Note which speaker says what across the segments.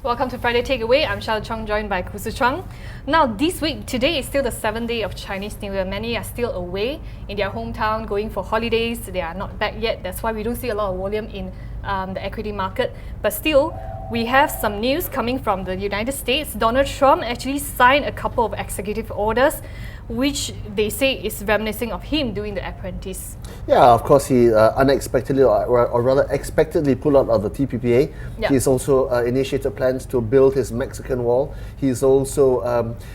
Speaker 1: Welcome to Friday Takeaway. I'm Chong, joined by Chuang. Now, this week, today is still the 7th day of Chinese New Year. Many are still away in their hometown, going for holidays. They are not back yet. That's why we don't see a lot of volume in the equity market. But still, we have some news coming from the United States. Donald Trump actually signed a couple of executive orders, which they say is reminiscent of him doing The Apprentice.
Speaker 2: Yeah, of course, he unexpectedly, or rather expectedly, pulled out of the TPPA.
Speaker 1: Yep.
Speaker 2: He's also initiated plans to build his Mexican wall. He's also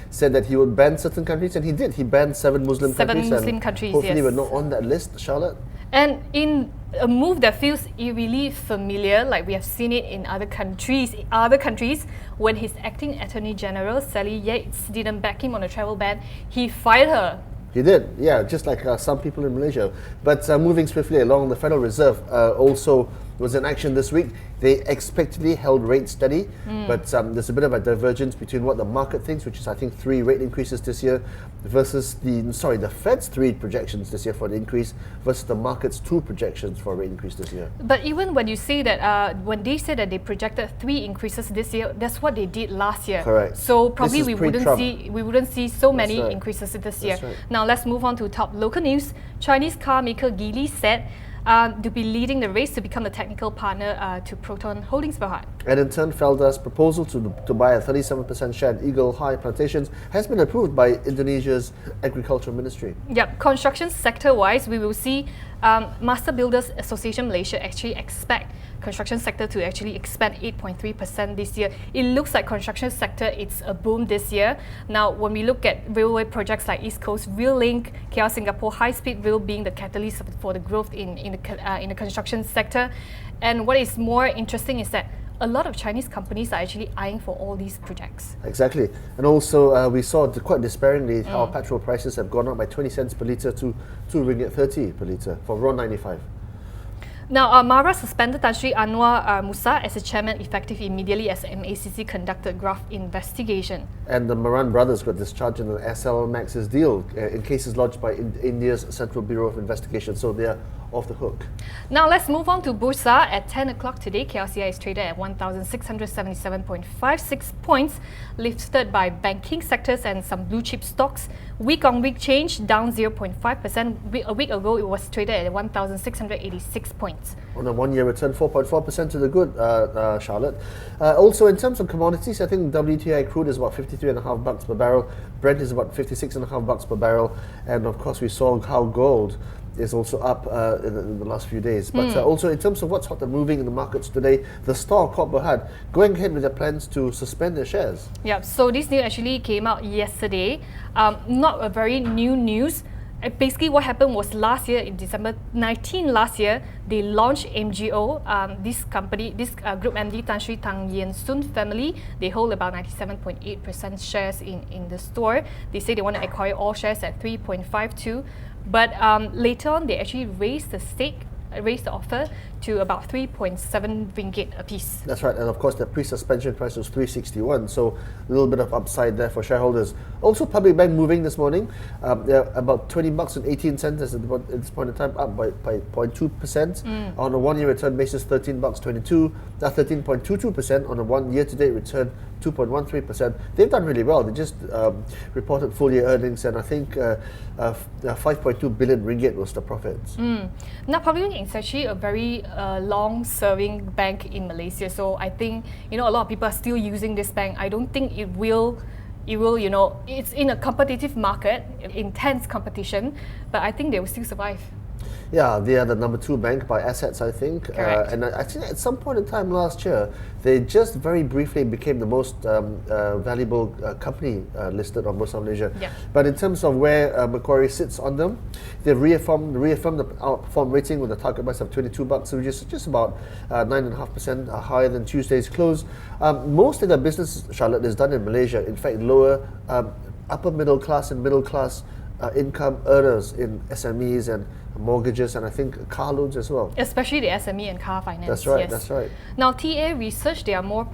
Speaker 2: said that he would ban certain countries, and he did. He banned seven Muslim countries. Hopefully,
Speaker 1: yes.
Speaker 2: we're not on that list, Charlotte.
Speaker 1: And in a move that feels eerily familiar, like we have seen it in other countries, when his acting Attorney General, Sally Yates, didn't back him on a travel ban, he fired her.
Speaker 2: He did, yeah, just like some people in Malaysia. But moving swiftly along, the Federal Reserve also was in action this week. They expectedly held rates steady, but there's a bit of a divergence between what the market thinks, which is I think 3 rate increases this year, versus the Fed's 3 projections this year for the increase, versus the market's 2 projections for a rate increase this year.
Speaker 1: But even when you say that, when they said that they projected 3 increases this year, that's what they did last year.
Speaker 2: Correct.
Speaker 1: So probably we wouldn't see so many
Speaker 2: right.
Speaker 1: increases this year.
Speaker 2: Right.
Speaker 1: Now let's move on to top local news. Chinese car maker Geely said to be leading the race to become the technical partner to Proton Holdings Berhad.
Speaker 2: And in turn, Felda's proposal to buy a 37% share in Eagle High Plantations has been approved by Indonesia's Agriculture Ministry.
Speaker 1: Yep, construction sector-wise, we will see Master Builders Association Malaysia actually expect construction sector to actually expand 8.3% this year. It looks like construction sector, it's a boom this year. Now, when we look at railway projects like East Coast Rail Link, KL Singapore High Speed Rail being the catalyst for the growth in the construction sector. And what is more interesting is that a lot of Chinese companies are actually eyeing for all these projects.
Speaker 2: Exactly. And also, we saw quite despairingly how petrol prices have gone up by 20 cents per litre to 2 ringgit 30 per litre for RON 95.
Speaker 1: Now, Mara suspended Tan Sri Anwar Musa as a chairman effective immediately as MACC conducted graft investigation.
Speaker 2: And the Maran brothers got discharged in the SL Max's deal in cases lodged by India's Central Bureau of Investigation, so they are off the hook.
Speaker 1: Now let's move on to Bursa. At 10 o'clock today, KLCI is traded at 1,677.56 points, lifted by banking sectors and some blue chip stocks. Week-on-week change, down 0.5%. A week ago, it was traded at 1,686 points.
Speaker 2: On a 1-year return, 4.4% to the good, Charlotte. Also, in terms of commodities, I think WTI crude is about $53.5 per barrel. Brent is about $56.5 per barrel. And of course, we saw how gold is also up in the last few days. But also in terms of what's hot and moving in the markets today, the Star Corp Berhad going ahead with their plans to suspend their shares.
Speaker 1: Yeah, so this news actually came out yesterday. Not a very new news. Basically, what happened was last year, in December 19 last year, they launched MGO. This company, this group MD Tan Sri Tang Yen Sun family, they hold about 97.8% shares in the store. They say they want to acquire all shares at 3.52. But later on, they actually raised the offer to about 3.7 ringgit a piece.
Speaker 2: That's right, and of course the pre-suspension price was 361, so a little bit of upside there for shareholders. Also, Public Bank moving this morning. They're about $20.18 at this point in time, up by 0.2%. On a 1-year return basis, $13.22. That's 13.22%. On a 1-year-to-date return, 2.13%. They've done really well. They just reported full-year earnings, and I think 5.2 billion ringgit was the profits.
Speaker 1: Now, Public Bank is actually a very long-serving bank in Malaysia. So I think a lot of people are still using this bank. I don't think it will. It's in a competitive market, intense competition, but I think they will still survive.
Speaker 2: Yeah, they are the number 2 bank by assets, I think.
Speaker 1: Correct.
Speaker 2: And actually, at some point in time last year, they just very briefly became the most valuable company listed on Bursa Malaysia.
Speaker 1: Yeah.
Speaker 2: But in terms of where Macquarie sits on them, they've reaffirmed the outperform rating with a target price of $22, which is just about 9.5% higher than Tuesday's close. Most of their business, Charlotte, is done in Malaysia. In fact, upper middle class and middle class income earners in SMEs and mortgages, and I think car loans as well.
Speaker 1: Especially the SME and car finance.
Speaker 2: That's right,
Speaker 1: yes.
Speaker 2: that's right.
Speaker 1: Now, TA Research, they are more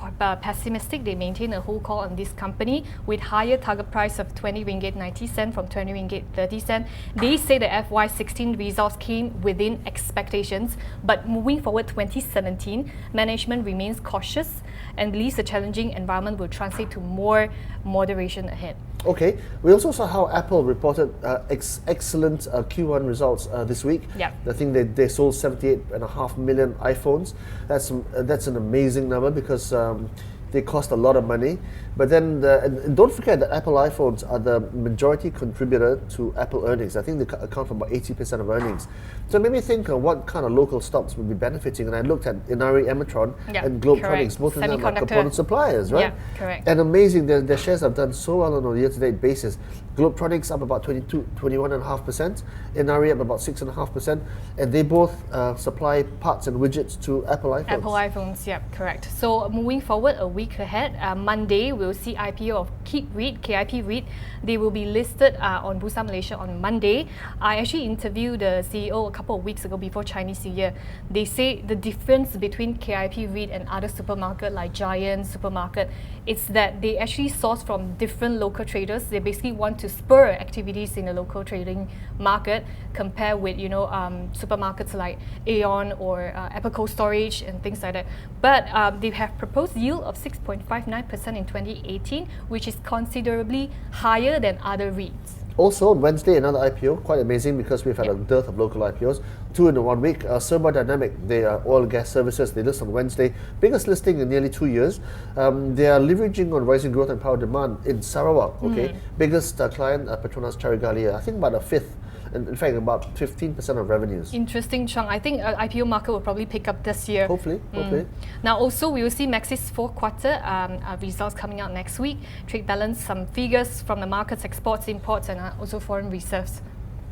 Speaker 1: pessimistic. They maintain a hold call on this company with higher target price of 20 ringgit 90 cent from 20 ringgit 30 cent. They say the FY16 results came within expectations, but moving forward 2017, management remains cautious and believes the challenging environment will translate to more moderation ahead.
Speaker 2: Okay, we also saw how Apple reported excellent Q1 results this week.
Speaker 1: Yeah.
Speaker 2: I think they sold 78.5 million iPhones. That's an amazing number because they cost a lot of money. But then, and don't forget that Apple iPhones are the majority contributor to Apple earnings. I think they account for about 80% of earnings. So it made me think of what kind of local stocks would be benefiting. And I looked at Inari Amertron and Globetronics, both of them are component suppliers, right?
Speaker 1: Yeah, correct.
Speaker 2: And amazing, their shares have done so well on a year-to-date basis. Globetronics up about 21.5%, Inari up about 6.5%, and they both supply parts and widgets to Apple iPhones.
Speaker 1: Apple iPhones, yeah, correct. So moving forward a week ahead, Monday we'll see IPO of KIP REIT. They will be listed on Bursa Malaysia on Monday. I actually interviewed the CEO a couple of weeks ago before Chinese New Year. They say the difference between KIP REIT and other supermarket like Giant supermarket, it's that they actually source from different local traders. They basically want to spur activities in the local trading market, compare with supermarkets like Aeon or Apple Cold Storage and things like that. But they have proposed yield of 6.59% in 2018, which is considerably higher than other REITs.
Speaker 2: Also, on Wednesday, another IPO, quite amazing because we've had a dearth of local IPOs, 2 in 1 week. Thermodynamic, they are oil and gas services, they list on Wednesday, biggest listing in nearly 2 years. They are leveraging on rising growth and power demand in Sarawak, okay? Biggest client, Petronas Carigalia, I think about a fifth, and in fact about 15% of revenues.
Speaker 1: Interesting, Chong. I think IPO market will probably pick up this year.
Speaker 2: Hopefully.
Speaker 1: Now also we will see Maxis fourth quarter results coming out next week. Trade balance, some figures from the markets, exports, imports, and also foreign reserves.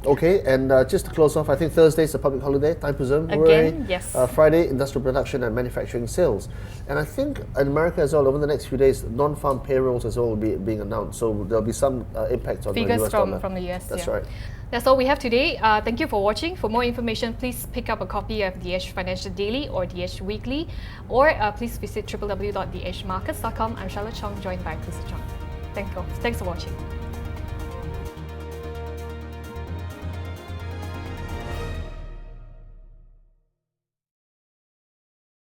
Speaker 2: Okay, and just to close off, I think Thursday is a public holiday, time to Zoom.
Speaker 1: Again, yes.
Speaker 2: Friday, industrial production and manufacturing sales. And I think in America as well, over the next few days, non-farm payrolls as well will be being announced. So there'll be some impact on
Speaker 1: figures
Speaker 2: the US dollar.
Speaker 1: from the US.
Speaker 2: That's right.
Speaker 1: That's all we have today. Thank you for watching. For more information, please pick up a copy of The Edge Financial Daily or The Edge Weekly, or please visit www.theedgemarkets.com. I'm Charlotte Chong, joined by Chris Chong. Thanks for watching.